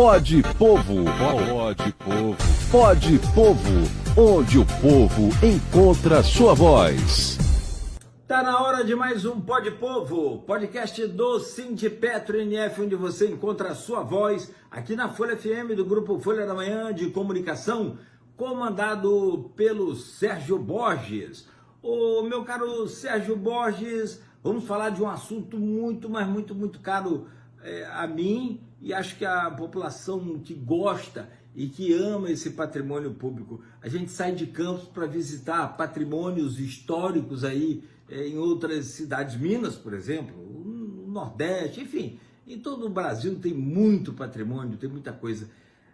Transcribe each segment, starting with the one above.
Pode Povo. Pode Povo. Pode Povo, onde o povo encontra sua voz. Tá na hora de mais um Pode Povo, podcast do Sindipetro NF, onde você encontra a sua voz aqui na Folha FM do Grupo Folha da Manhã de Comunicação, comandado pelo Sérgio Borges. Ô, meu caro Sérgio Borges, vamos falar de um assunto muito caro a mim e acho que a população que gosta e que ama esse patrimônio público. A gente sai de Campos para visitar patrimônios históricos aí em outras cidades, Minas, por exemplo, no Nordeste, enfim, em todo o Brasil tem muito patrimônio, tem muita coisa.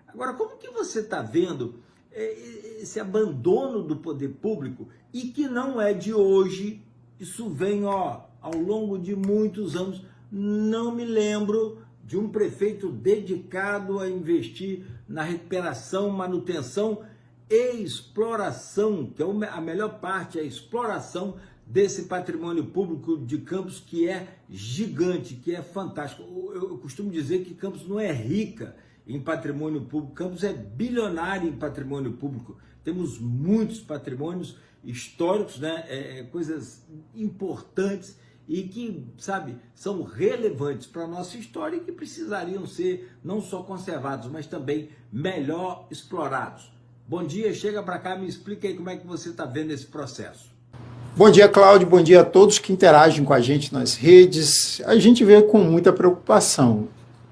Agora, como que você está vendo esse abandono do poder público e que não é de hoje? Isso vem ao longo de muitos anos. Não me lembro de um prefeito dedicado a investir na recuperação, manutenção e exploração, que é a melhor parte, a exploração desse patrimônio público de Campos, que é gigante, que é fantástico. Eu costumo dizer que Campos não é rica em patrimônio público, Campos é bilionário em patrimônio público. Temos muitos patrimônios históricos, né? Coisas importantes e que, sabe, são relevantes para a nossa história e que precisariam ser não só conservados, mas também melhor explorados. Bom dia, chega para cá, me explica aí como é que você está vendo esse processo. Bom dia, Cláudio, bom dia a todos que interagem com a gente nas redes. A gente vê com muita preocupação.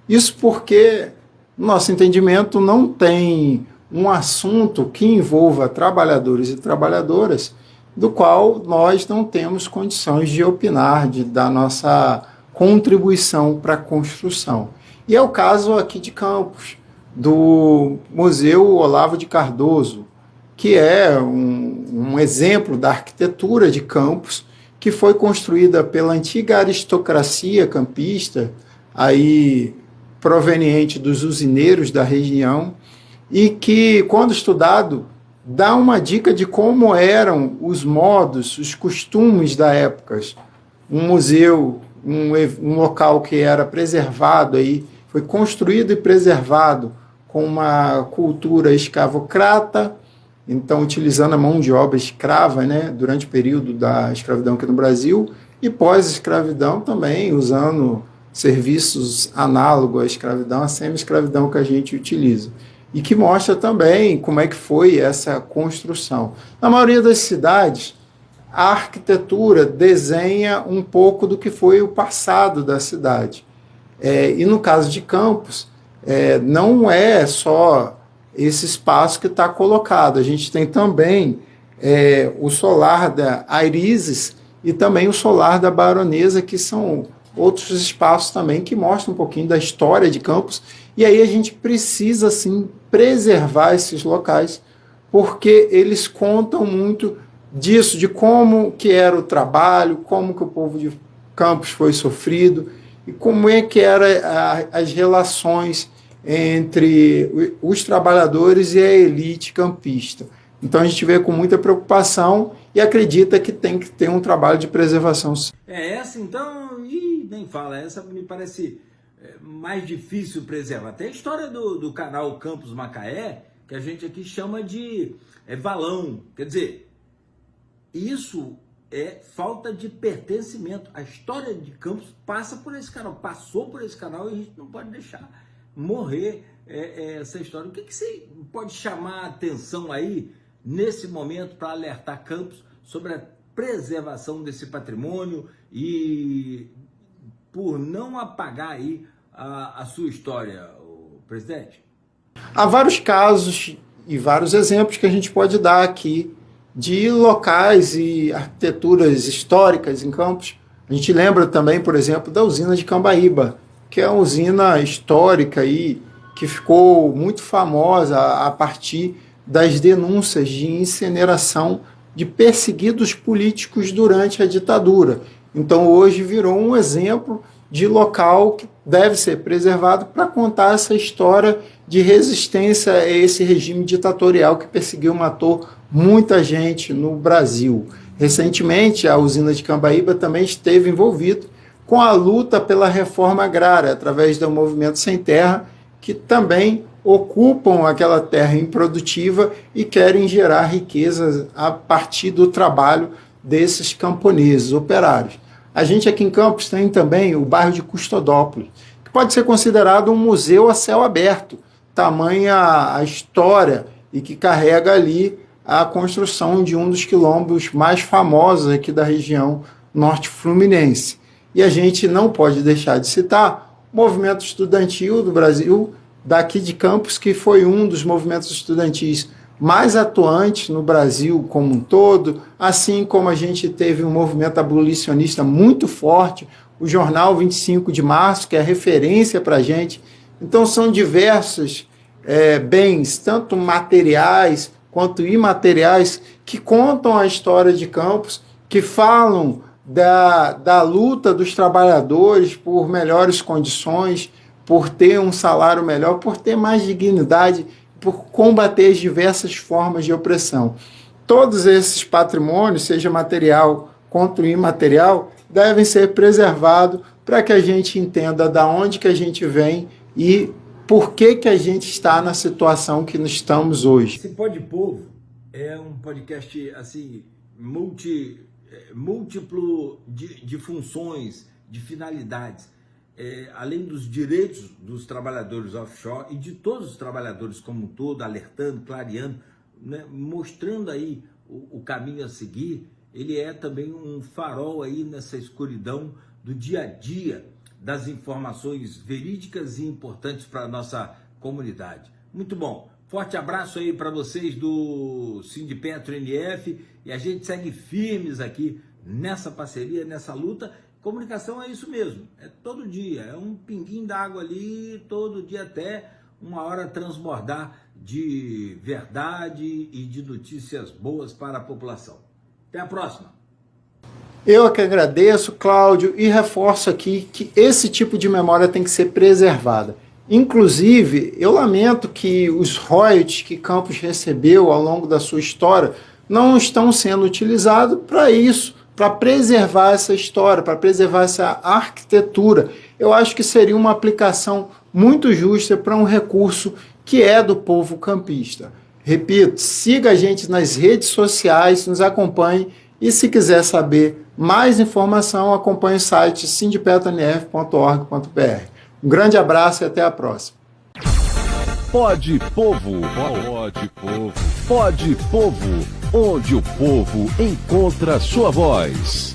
Isso porque, no nosso entendimento, não tem um assunto que envolva trabalhadores e trabalhadoras do qual nós não temos condições de opinar, de dar nossa contribuição para a construção. E é o caso aqui de Campos, do Museu Olavo de Cardoso, que é um exemplo da arquitetura de Campos, que foi construída pela antiga aristocracia campista, aí proveniente dos usineiros da região, e que, quando estudado, dá uma dica de como eram os modos, os costumes da época. Um museu, um local que era preservado, aí, foi construído e preservado com uma cultura escravocrata, então utilizando a mão de obra escrava, né, durante o período da escravidão aqui no Brasil, e pós-escravidão também, usando serviços análogos à escravidão, à semi-escravidão que a gente utiliza. E que mostra também como é que foi essa construção. Na maioria das cidades, a arquitetura desenha um pouco do que foi o passado da cidade. E no caso de Campos, não é só esse espaço que está colocado. A gente tem também o solar da Airizes e também o solar da Baronesa, que são outros espaços também que mostram um pouquinho da história de Campos. E aí a gente precisa, sim, preservar esses locais, porque eles contam muito disso, de como que era o trabalho, como que o povo de Campos foi sofrido, e como é que eram as relações entre os trabalhadores e a elite campista. Então a gente vê com muita preocupação e acredita que tem que ter um trabalho de preservação. Essa então, nem fala, essa me parece mais difícil preservar. Tem a história do canal Campos Macaé, que a gente aqui chama de valão. Quer dizer, isso é falta de pertencimento. A história de Campos passa por esse canal, passou por esse canal e a gente não pode deixar morrer essa história. O que você pode chamar a atenção aí, nesse momento, para alertar Campos sobre a preservação desse patrimônio e por não apagar aí a sua história, presidente? Há vários casos e vários exemplos que a gente pode dar aqui de locais e arquiteturas históricas em Campos. A gente lembra também, por exemplo, da usina de Cambaíba, que é uma usina histórica aí, que ficou muito famosa a partir das denúncias de incineração de perseguidos políticos durante a ditadura. Então hoje virou um exemplo de local que deve ser preservado para contar essa história de resistência a esse regime ditatorial que perseguiu e matou muita gente no Brasil. Recentemente, a usina de Cambaíba também esteve envolvida com a luta pela reforma agrária, através do Movimento Sem Terra, que também ocupam aquela terra improdutiva e querem gerar riqueza a partir do trabalho desses camponeses, operários. A gente aqui em Campos tem também o bairro de Custodópolis, que pode ser considerado um museu a céu aberto, tamanha a história e que carrega ali a construção de um dos quilombos mais famosos aqui da região norte fluminense. E a gente não pode deixar de citar o movimento estudantil do Brasil, daqui de Campos, que foi um dos movimentos estudantis mais atuantes no Brasil como um todo, assim como a gente teve um movimento abolicionista muito forte, o jornal 25 de Março, que é referência para a gente. Então são diversos bens, tanto materiais quanto imateriais, que contam a história de Campos, que falam da luta dos trabalhadores por melhores condições, por ter um salário melhor, por ter mais dignidade, por combater as diversas formas de opressão. Todos esses patrimônios, seja material quanto imaterial, devem ser preservados para que a gente entenda de onde que a gente vem e por que a gente está na situação que nós estamos hoje. Esse Pod Povo é um podcast assim, múltiplo de funções, de finalidades. Além dos direitos dos trabalhadores offshore e de todos os trabalhadores como um todo, alertando, clareando, né, mostrando aí o caminho a seguir, ele é também um farol aí nessa escuridão do dia a dia, das informações verídicas e importantes para a nossa comunidade. Muito bom. Forte abraço aí para vocês do Sindipetro NF, e a gente segue firmes aqui nessa parceria, nessa luta. Comunicação é isso mesmo, é todo dia, é um pinguinho d'água ali, todo dia até uma hora transbordar de verdade e de notícias boas para a população. Até a próxima. Eu que agradeço, Cláudio, e reforço aqui que esse tipo de memória tem que ser preservada. Inclusive, eu lamento que os royalties que Campos recebeu ao longo da sua história não estão sendo utilizados para isso, para preservar essa história, para preservar essa arquitetura. Eu acho que seria uma aplicação muito justa para um recurso que é do povo campista. Repito, siga a gente nas redes sociais, nos acompanhe, e se quiser saber mais informação, acompanhe o site sindipetronf.org.br. Um grande abraço e até a próxima. Pod Povo, Pod Povo, Pod Povo, onde o povo encontra sua voz.